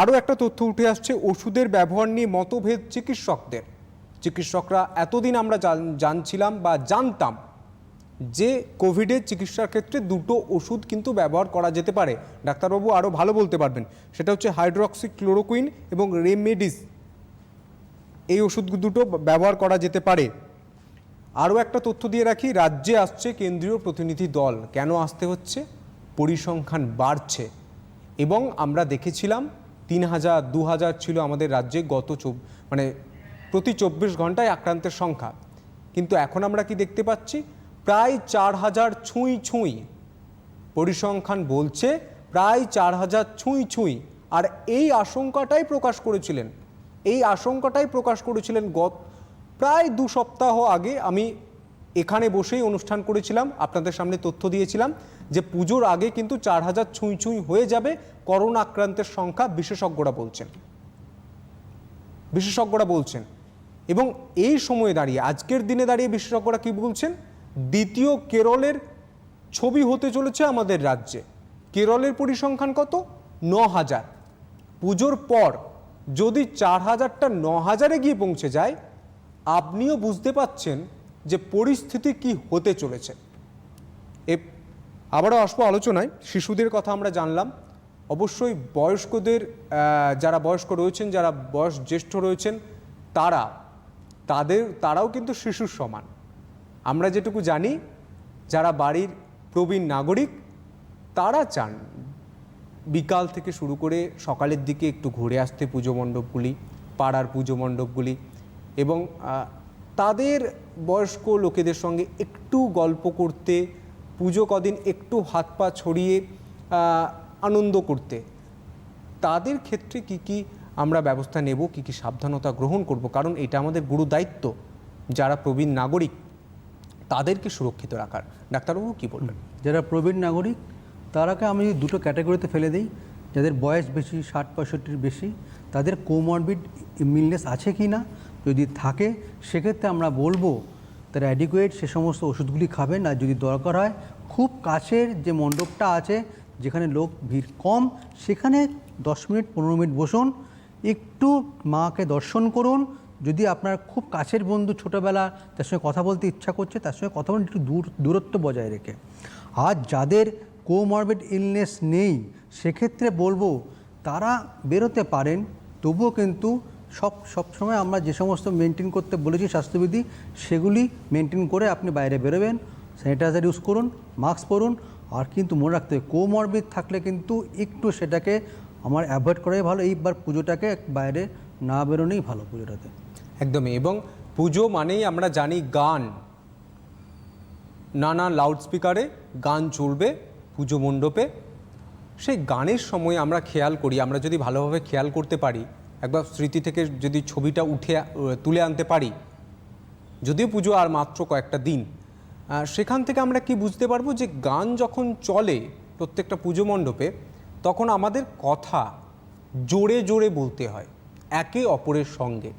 আরও একটা তথ্য উঠে আসছে, ওষুধের ব্যবহার নিয়ে মতভেদ চিকিৎসকরা এতদিন আমরা জানছিলাম বা জানতাম যে কোভিডের চিকিৎসার ক্ষেত্রে দুটো ওষুধ কিন্তু ব্যবহার করা যেতে পারে। ডাক্তারবাবু আরও ভালো বলতে পারবেন, সেটা হচ্ছে হাইড্রক্সিক্লোরোকুইন এবং রেমেডিস, এই ওষুধ দুটো ব্যবহার করা যেতে পারে। আরও একটা তথ্য দিয়ে রাখি, রাজ্যে আসছে কেন্দ্রীয় প্রতিনিধি দল। কেন আসতে হচ্ছে? পরিসংখ্যান বাড়ছে, এবং আমরা দেখেছিলাম 3000 2000 ছিল আমাদের রাজ্যে প্রতি 24 ঘন্টায় আক্রান্তের সংখ্যা, কিন্তু এখন আমরা কি দেখতে পাচ্ছি? প্রায় 4000 ছুঁই। পরিসংখ্যান বলছে প্রায় 4000 ছুঁই। আর এই আশঙ্কাটাই প্রকাশ করেছিলেন প্রায় 2 সপ্তাহ আগে। আমি এখানে বসেই অনুষ্ঠান করেছিলাম, আপনাদের সামনে তথ্য দিয়েছিলাম যে পুজোর আগে কিন্তু 4000 ছুঁই হয়ে যাবে করোনা আক্রান্তের সংখ্যা, বিশেষজ্ঞরা বলছেন। এবং এই সময়ে দাঁড়িয়ে, আজকের দিনে দাঁড়িয়ে বিশেষজ্ঞরা কি বলছেন? দ্বিতীয় কেরলের ছবি হতে চলেছে আমাদের রাজ্যে। কেরলের পরিসংখ্যান কত? 9000। পুজোর পর যদি 4000টা 9000-এ গিয়ে পৌঁছে যায়, আপনিও বুঝতে পাচ্ছেন যে পরিস্থিতি কি হতে চলেছে। আবারও আসবো আলোচনায়। শিশুদের কথা আমরা জানলাম, অবশ্যই বয়স্কদের, যারা বয়স্ক রয়েছেন, যারা বয়স জ্যেষ্ঠ রয়েছেন, তারাও কিন্তু শিশুর সমান। আমরা যেটুকু জানি, যারা বাড়ির প্রবীণ নাগরিক তারা চান বিকাল থেকে শুরু করে সকালের দিকে একটু ঘুরে আসতে পুজো মণ্ডপগুলি, পাড়ার পুজো মণ্ডপগুলি, এবং তাদের বয়স্ক লোকেদের সঙ্গে একটু গল্প করতে, পুজো কদিন একটু হাত পা ছড়িয়ে আনন্দ করতে। তাদের ক্ষেত্রে কি আমরা ব্যবস্থা নেব, কি সাবধানতা গ্রহণ করব? কারণ এটা আমাদের গুরু দায়িত্ব, যারা প্রবীণ নাগরিক তাদেরকে সুরক্ষিত রাখার। ডাক্তারবাবু কি বলবেন? যারা প্রবীণ নাগরিক তারাকে আমি দুটো ক্যাটাগরিতে ফেলে দিই। যাদের বয়স বেশি, 60-65 বেশি, তাদের কোমরবিড ইলনেস আছে কি না, যদি থাকে সেক্ষেত্রে আমরা বলবো তারা অ্যাডিকুয়েট সে সমস্ত ওষুধগুলি খাবেন। আর যদি দরকার হয়, খুব কাছের যে মণ্ডপটা আছে যেখানে লোক ভিড় কম, সেখানে 10 মিনিট 15 মিনিট বসুন, একটু মাকে দর্শন করুন। যদি আপনার খুব কাছের বন্ধু, ছোটোবেলা, তার সঙ্গে কথা বলতে ইচ্ছা করছে, তার সঙ্গে কথা বলুন, একটু দূরত্ব বজায় রেখে। আর যাদের কোমরবিড ইলনেস নেই, সেক্ষেত্রে বলবো তারা বেরোতে পারেন, তবুও কিন্তু সবসময় আমরা যে সমস্ত মেনটেন করতে বলেছি স্বাস্থ্যবিধি, সেগুলি মেনটেন করে আপনি বাইরে বেরোবেন। স্যানিটাইজার ইউজ করুন, মাস্ক পরুন। আর কিন্তু মনে রাখতে হবে, কোমরবিড থাকলে কিন্তু একটু সেটাকে আমার অ্যাভয়েড করাই ভালো। এইবার পুজোটাকে বাইরে না বেরোনোই ভালো পুজোটাতে। একদমই। এবং পুজো মানেই আমরা জানি গান, নানা লাউডস্পিকারে গান চলবে পুজো মণ্ডপে। সেই গানের সময় আমরা খেয়াল করি, আমরা যদি ভালোভাবে খেয়াল করতে পারি, একবার স্মৃতি থেকে যদি ছবিটা তুলে আনতে পারি, যদিও পুজো আর মাত্র কয়েকটা দিন, সেখান থেকে আমরা কি বুঝতে পারবো যে গান যখন চলে প্রত্যেকটা পুজো মণ্ডপে, তখন আমাদের কথা জোরে জোরে বলতে হয় একে অপরের সঙ্গে।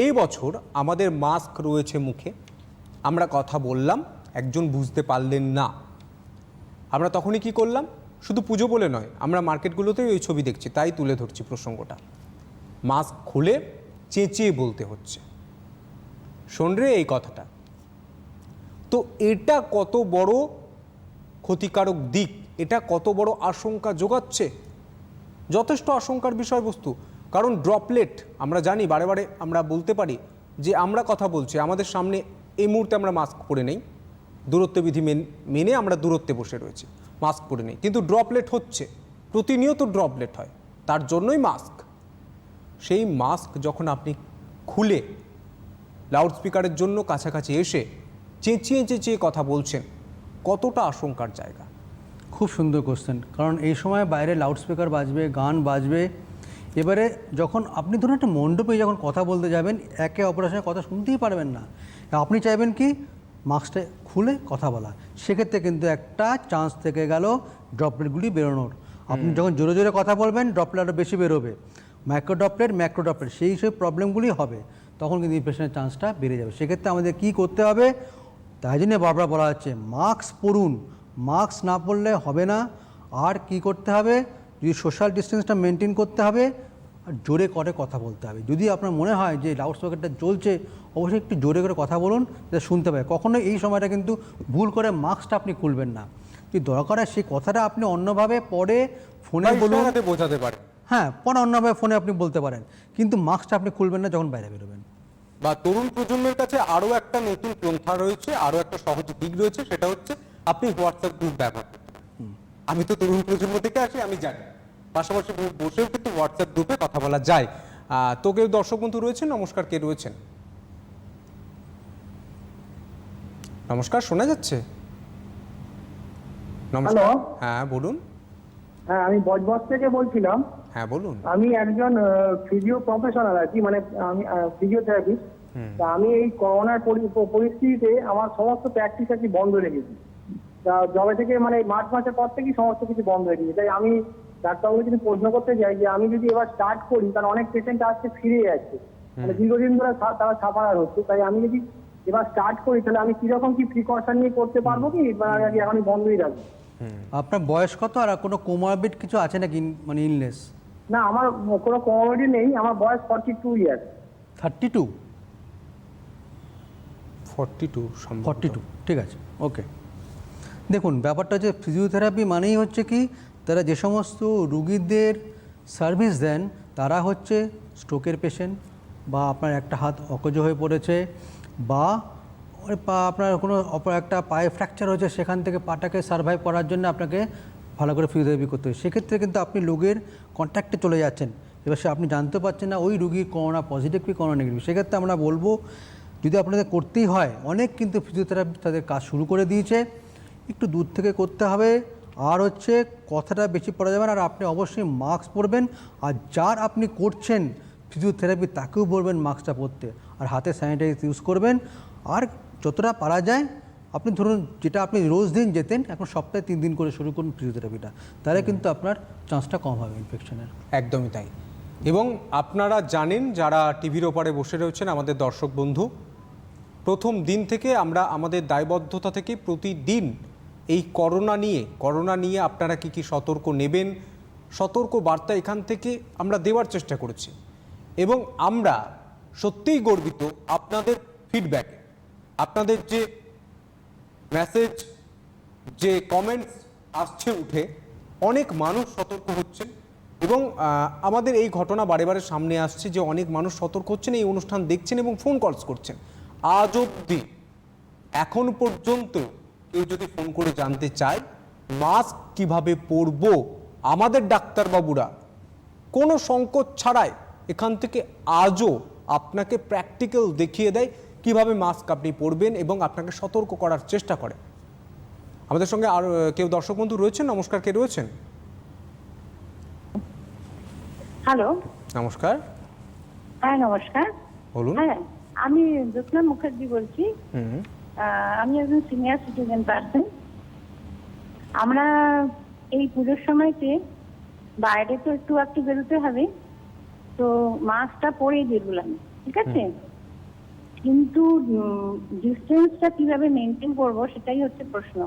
এই বছর আমাদের মাস্ক রয়েছে মুখে, আমরা কথা বললাম, একজন বুঝতে পারলেন না, আমরা তখনই কি করলাম? শুধু পুজো বলে নয়, আমরা মার্কেটগুলোতেই ওই ছবি দেখছি, তাই তুলে ধরছি প্রসঙ্গটা। মাস্ক খুলে চেঁচিয়ে বলতে হচ্ছে। শোন রে এই কথাটা। তো এটা কত বড় ক্ষতিকারক দিক, এটা কত বড় আশঙ্কা যোগাচ্ছে, যথেষ্ট আশঙ্কার বিষয়বস্তু। কারণ ড্রপলেট আমরা জানি, বারে বারে আমরা বলতে পারি যে আমরা কথা বলছি, আমাদের সামনে এই মুহূর্তে আমরা মাস্ক পরে নেই, দূরত্ববিধি মেনে আমরা দূরত্বে বসে রয়েছি, মাস্ক পরে নেই, কিন্তু ড্রপলেট হচ্ছে, প্রতিনিয়ত ড্রপলেট হয়, তার জন্যই মাস্ক। সেই মাস্ক যখন আপনি খুলে লাউডস্পিকারের জন্য কাছাকাছি এসে চেঁচিয়ে চেঁচিয়ে কথা বলছেন, কতটা আশঙ্কার জায়গা? খুব সুন্দর কোশ্চেন, কারণ এই সময় বাইরে লাউডস্পিকার বাজবে, গান বাজবে। এবারে যখন আপনি ধরুন একটা মণ্ডপে যখন কথা বলতে যাবেন, একে অপরের সঙ্গে কথা শুনতেই পারবেন না, আপনি চাইবেন কি মাস্কটা খুলে কথা বলা, সেক্ষেত্রে কিন্তু একটা চান্স থেকে গেল ড্রপলেটগুলি বেরোনোর। আপনি যখন জোরে জোরে কথা বলবেন, ড্রপলেট আরও বেশি বেরোবে, ম্যাক্রো ড্রপলেট, সেই সব প্রবলেমগুলি হবে, তখন কিন্তু ইনফেকশনের চান্সটা বেড়ে যাবে। সেক্ষেত্রে আমাদের কী করতে হবে, তাই জন্য বারবার বলা হচ্ছে মাস্ক পরুন, মাস্ক না পরলে হবে না। আর কি করতে হবে, যদি সোশ্যাল ডিস্টেন্সটা মেনটেন করতে হবে, আর জোরে করে কথা বলতে হবে। যদি আপনার মনে হয় যে লাউডস্পিকারটা চলছে, অবশ্যই একটু জোরে করে কথা বলুন, যাতে শুনতে পাবে। কখনোই এই সময়টা কিন্তু ভুল করে মাস্কটা আপনি খুলবেন না, যদি দরকার হয় সেই কথাটা আপনি অন্যভাবে পরে ফোনে বলুন, বোঝাতে পারে, হ্যাঁ পরে অন্যভাবে ফোনে আপনি বলতে পারেন, কিন্তু মাস্কটা আপনি খুলবেন না যখন বাইরে বেরোবেন। বা তরুণ প্রজন্মের কাছে আরও একটা নতুন পন্থা রয়েছে, আরও একটা সহজ দিক রয়েছে, সেটা হচ্ছে আপনি হোয়াটসঅ্যাপ গ্রুপ ব্যবহার করতে পারেন। আমি তো তরুণ প্রজন্ম থেকে আসি, আমি জানি, পাশাপাশি বসেও কিন্তু হোয়াটসঅ্যাপ গ্রুপে কথা বলা যায়। তো কেউ দর্শক বন্ধু রয়েছেন? নমস্কার, কে রয়েছেন? নমস্কার, শোনা যাচ্ছে? নমস্কার, হ্যাঁ বলুন। হ্যাঁ, আমি বজবজ থেকে বলছিলাম। হ্যাঁ বলুন। আমি একজন ফিজিও প্রফেশনাল আর কি, মানে আমি ফিজিওথেরাপিস্ট। তা আমি এই করোনার পরিস্থিতিতে আমার সমস্ত প্র্যাকটিস আর কি বন্ধ রেখেছি। তা যবে থেকে মানে মার্চ মাসের পর থেকেই সমস্ত কিছু বন্ধ হয়ে গেছে। তাই আমি ডাক্তারবাবুকে যদি প্রশ্ন করতে চাই যে আমি যদি এবার স্টার্ট করি, কারণ অনেক পেশেন্ট আজকে ফিরে যাচ্ছে, মানে দীর্ঘদিন ধরে তারা সাফার হচ্ছে, তাই আমি যদি এবার স্টার্ট করি তাহলে আমি কিরকম কি প্রিকশন নিয়ে করতে পারবো কি, মানে এখনই বন্ধই রাখবো? আপনার বয়স কত, আর কোনো কোমরবিড কিছু আছে নাকি, মানে ইলনেস? না, আমার কোনো কমোডিটি নেই, আমার বয়স 42 ইয়ার্স। 32? 42, ঠিক আছে, ওকে। দেখুন, ব্যাপারটা যে ফিজিওথেরাপি মানেই হচ্ছে কি, তারা যে সমস্ত রুগীদের সার্ভিস দেন তারা হচ্ছে স্ট্রোকের পেশেন্ট, বা আপনার একটা হাত অকেজো হয়ে পড়েছে, বা আপনার কোনো একটা পায়ে ফ্র্যাকচার হয়েছে, সেখান থেকে পাটাকে সার্ভাইভ করার জন্য আপনাকে ভালো করে ফিজিওথেরাপি করতে হবে। সেক্ষেত্রে কিন্তু আপনি রোগের কন্ট্যাক্টে চলে যাচ্ছেন, এবার সে আপনি জানতে পারছেন না ওই রুগীর করোনা পজিটিভ কি করোনা নেগেটিভ। সেক্ষেত্রে আমরা বলবো, যদি আপনাদের করতেই হয়, অনেক কিন্তু ফিজিওথেরাপি তাদের কাজ শুরু করে দিয়েছে, একটু দূর থেকে করতে হবে। আর হচ্ছে কথাটা বেশি পড়া যাবে না, আর আপনি অবশ্যই মাস্ক পরবেন, আর যার আপনি করছেন ফিজিওথেরাপি তাকেও বলবেন মাস্কটা পরতে, আর হাতে স্যানিটাইজার ইউজ করবেন। আর যতটা পারা যায়, আপনি ধরুন যেটা আপনি রোজ দিন যেতেন, এখন সপ্তাহে 3 দিন করে শুরু করুন ফিজিওথেরাপিটা, তাহলে কিন্তু আপনার চান্সটা কম হবে ইনফেকশনের। একদমই তাই। এবং আপনারা জানেন, যারা টিভির ওপারে বসে রয়েছেন আমাদের দর্শক বন্ধু, প্রথম দিন থেকে আমরা আমাদের দায়বদ্ধতা থেকে প্রতিদিন এই করোনা নিয়ে আপনারা কি সতর্ক নেবেন, সতর্ক বার্তা এখান থেকে আমরা দেওয়ার চেষ্টা করেছি। এবং আমরা সত্যিই গর্বিত আপনাদের ফিডব্যাকে, আপনাদের যে মেসেজ, যে কমেন্টস আসছে উঠে, অনেক মানুষ সতর্ক হচ্ছেন। এবং আমাদের এই ঘটনা বারে বারে সামনে আসছে যে অনেক মানুষ সতর্ক হচ্ছেন, এই অনুষ্ঠান দেখছেন এবং ফোন কলস করছেন। আজ অবধি এখন পর্যন্ত কেউ যদি ফোন করে জানতে চায় মাস্ক কিভাবে পরবো, আমাদের ডাক্তারবাবুরা কোনো সংকোচ ছাড়াই এখান থেকে আজও আপনাকে প্র্যাকটিক্যাল দেখিয়ে দেয় কিভাবে মাস্ক আপনি পরবেন, এবং আপনাকে সতর্ক করার চেষ্টা করে। আমাদের সঙ্গে আর কেউ দর্শক বন্ধু রয়েছেন? নমস্কার, কে রয়েছেন? হ্যালো, নমস্কার, হ্যাঁ নমস্কার, বলুন। হ্যাঁ আমি জ্যোৎস্না মুখার্জি বলছি। আমি একজন সিনিয়র সিটিজেন পার্সন। আমরা এই পুজোর সময়তে বাইরে তো একটু বেরোতে হবে, তো মাস্কটা পরেই বেরোলাম, ঠিক আছে, কিন্তু ডিস্টেন্সটা কিভাবে মেনটেন করবো সেটাই হচ্ছে প্রশ্ন।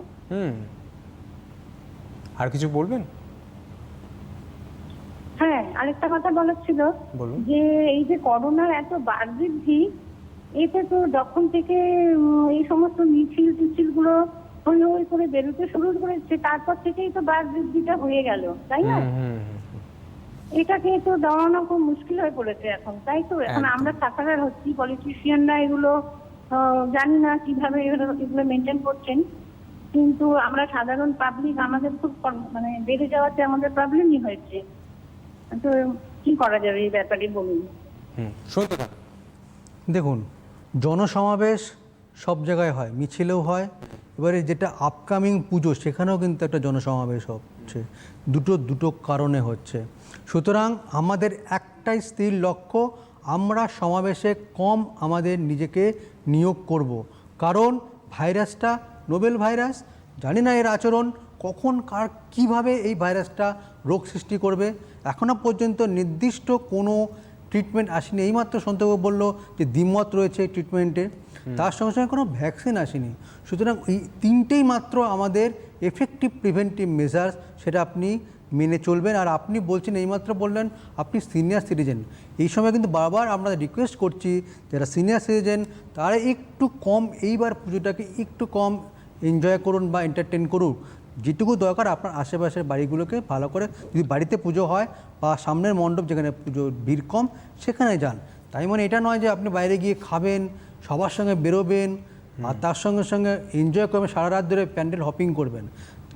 আর কিছু বলবেন? হ্যাঁ, আরেকটা কথা বলার ছিল, বলুন। যে এই যে করোনার এত বাড়বৃদ্ধি, এতে তো যখন থেকে এই সমস্ত মিছিল টিছিলগুলো হই হই করে বেরোতে শুরু করেছে, তারপর থেকেই তো বাস বৃদ্ধিটা হয়ে গেল, তাই না? এটাকে তো দাঁড়ানো খুব মুশকিল হয়ে পড়েছে এখন, তাই তো? এখন আমরা সাফারার হচ্ছি, পলিটিশিয়ানরা এগুলো জানি না কিভাবে এগুলো মেনটেন করছেন, কিন্তু আমরা সাধারণ পাবলিক আমাদের খুব মানে বেড়ে যাওয়াতে আমাদের প্রবলেমই হয়েছে। তো কি করা যাবে এই ব্যাপারে বলুন। শুনতে থাকুন। দেখুন, জনসমাবেশ সব জায়গায় হয়, মিছিলেও হয়, এবারে যেটা আপকামিং পুজো সেখানেও কিন্তু একটা জনসমাবেশ হচ্ছে, দুটো কারণে হচ্ছে। সুতরাং আমাদের একটাই স্থির লক্ষ্য, আমরা সমাবেশে কম আমাদের নিজেকে নিয়োগ করব, কারণ ভাইরাসটা নোবেল ভাইরাস, জানি না এর আচরণ কখন কার কীভাবে এই ভাইরাসটা রোগ সৃষ্টি করবে। এখনও পর্যন্ত নির্দিষ্ট কোনো ট্রিটমেন্ট আসেনি। এইমাত্র সন্তবাবু বললো যে দ্বিমত রয়েছে ট্রিটমেন্টে, তার সঙ্গে সঙ্গে কোনো ভ্যাকসিন আসেনি। সুতরাং এই তিনটেই মাত্র আমাদের এফেক্টিভ প্রিভেন্টিভ মেজার্স, সেটা আপনি মেনে চলবেন। আর আপনি বলছেন, এইমাত্র বললেন আপনি সিনিয়র সিটিজেন, এই সময় কিন্তু বারবার আমরা রিকোয়েস্ট করছি যারা সিনিয়র সিটিজেন তারা একটু কম, এইবার পুজোটাকে একটু কম এনজয় করুন বা এন্টারটেন করুন। যেটুকু দরকার আপনার আশেপাশের বাড়িগুলোকে ভালো করে, যদি বাড়িতে পুজো হয় বা সামনের মণ্ডপ যেখানে পুজো ভিড় কম সেখানে যান। তাই মানে এটা নয় যে আপনি বাইরে গিয়ে খাবেন, সবার সঙ্গে বেরোবেন আর তার সঙ্গে সঙ্গে এনজয় করবেন, সারা রাত ধরে প্যান্ডেল হপিং করবেন।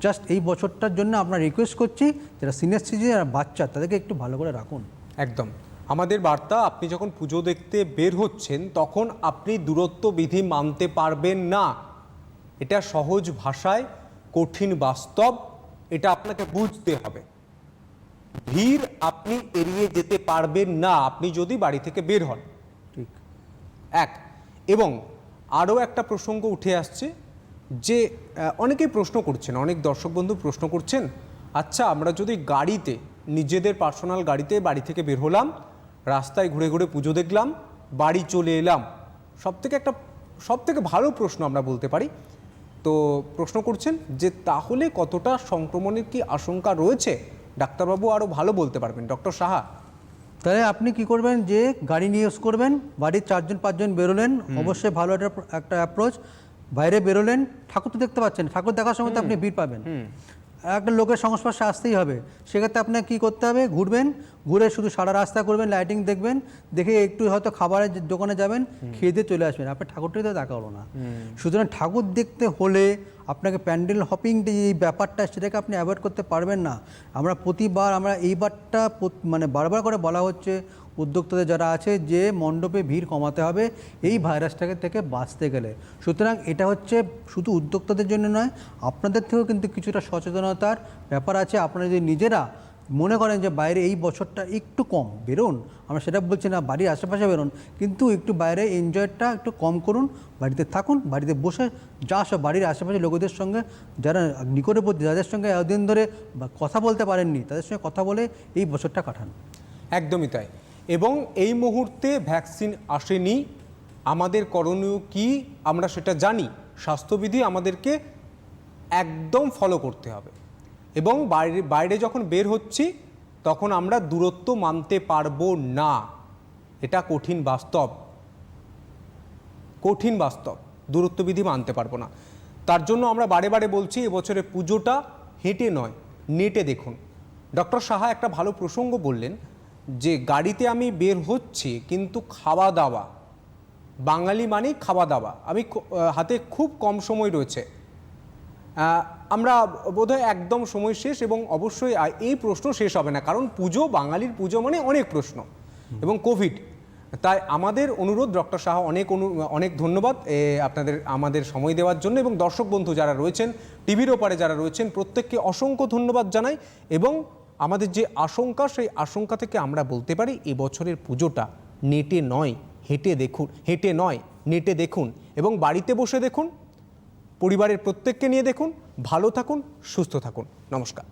জাস্ট এই বছরটার জন্য আপনার রিকোয়েস্ট করছি যারা সিনিয়র সিটিজেন আর বাচ্চা তাদেরকে একটু ভালো করে রাখুন। একদম আমাদের বার্তা, আপনি যখন পুজো দেখতে বের হচ্ছেন তখন আপনি দূরত্ব বিধি মানতে পারবেন না। এটা সহজ ভাষায় কঠিন বাস্তব, এটা আপনাকে বুঝতে হবে। ভিড় আপনি এড়িয়ে যেতে পারবেন না আপনি যদি বাড়ি থেকে বের হন। ঠিক এক, এবং আরও একটা প্রসঙ্গ উঠে আসছে যে অনেকেই প্রশ্ন করছেন, অনেক দর্শক বন্ধু প্রশ্ন করছেন, আচ্ছা আমরা যদি গাড়িতে, নিজেদের পার্সোনাল গাড়িতে বাড়ি থেকে বের হলাম, রাস্তায় ঘুরে ঘুরে পুজো দেখলাম, বাড়ি চলে এলাম, সবথেকে ভালো প্রশ্ন আমরা বলতে পারি। তো প্রশ্ন করছেন যে তাহলে কতটা সংক্রমণের কি আশঙ্কা রয়েছে? ডাক্তারবাবু আরও ভালো বলতে পারবেন, ডক্টর সাহা। তাহলে আপনি কি করবেন, যে গাড়ি নিয়ে ইউজ করবেন, বাড়ির 4-5 বেরোলেন, অবশ্যই ভালো একটা অ্যাপ্রোচ। বাইরে বেরোলেন, ঠাকুর তো দেখতে পাচ্ছেন, ঠাকুর দেখার সময় তো আপনি ভিড় পাবেন, একটা লোকের সংস্পর্শে আসতেই হবে। সেক্ষেত্রে আপনাকে কী করতে হবে, ঘুরবেন, ঘুরে শুধু সারা রাস্তা করবেন, লাইটিং দেখবেন, দেখে একটু হয়তো খাবারের দোকানে যাবেন, খেয়ে দিয়ে চলে আসবেন, আপনার ঠাকুরটাই তো দেখা হলো না। সুতরাং ঠাকুর দেখতে হলে আপনাকে প্যান্ডেল হপিং এই ব্যাপারটা, সেটাকে আপনি অ্যাভয়েড করতে পারবেন না। আমরা প্রতিবার, আমরা এইবারটা মানে বারবার করে বলা হচ্ছে উদ্যোক্তাদের যারা আছে যে মণ্ডপে ভিড় কমাতে হবে এই ভাইরাসটাকে থেকে বাঁচতে গেলে। সুতরাং এটা হচ্ছে শুধু উদ্যোক্তাদের জন্য নয়, আপনাদের থেকেও কিন্তু কিছুটা সচেতনতার ব্যাপার আছে। আপনারা যদি নিজেরা মনে করেন যে বাইরে এই বছরটা একটু কম বেরোন, আমরা সেটা বলছি না, বাড়ির আশেপাশে বেরোন, কিন্তু একটু বাইরে এনজয়টা একটু কম করুন, বাড়িতে থাকুন, বাড়িতে বসে যা সব বাড়ির আশেপাশে লোকেদের সঙ্গে যারা নিকটবর্তী, যাদের সঙ্গে এতদিন ধরে কথা বলতে পারেননি, তাদের সঙ্গে কথা বলে এই বছরটা কাটান। একদমই তাই। এবং এই মুহূর্তে ভ্যাকসিন আসেনি, আমাদের করণীয় কি আমরা সেটা জানি। স্বাস্থ্যবিধি আমাদেরকে একদম ফলো করতে হবে, এবং বাইরে যখন বের হচ্ছি তখন আমরা দূরত্ব মানতে পারবো না। এটা কঠিন বাস্তব, দূরত্ববিধি মানতে পারবো না। তার জন্য আমরা বারে বারে বলছি এবছরের পুজোটা হেঁটে নয়, নেটে দেখুন। ডক্টর সাহা একটা ভালো প্রসঙ্গ বললেন যে গাড়িতে আমি বের হচ্ছি কিন্তু খাওয়া দাওয়া, বাঙালি মানেই খাওয়া দাওয়া, আমি হাতে খুব কম সময় রয়েছে, আমরা বোধহয় একদম সময় শেষ, এবং অবশ্যই এই প্রশ্ন শেষ হবে না, কারণ পুজো, বাঙালির পুজো মানে অনেক প্রশ্ন, এবং কোভিড। তাই আমাদের অনুরোধ, ডক্টর সাহা অনেক ধন্যবাদ আমাদের সময় দেওয়ার জন্য, এবং দর্শক বন্ধু যারা রয়েছেন, টিভির ওপারে যারা রয়েছেন, প্রত্যেককে অসংখ্য ধন্যবাদ জানাই। এবং আমাদের যে আশঙ্কা, সেই আশঙ্কা থেকে আমরা বলতে পারি এবছরের পুজোটা নেটে নয়, নেটে দেখুন, এবং বাড়িতে বসে দেখুন, পরিবারের প্রত্যেককে নিয়ে দেখুন। ভালো থাকুন, সুস্থ থাকুন। নমস্কার।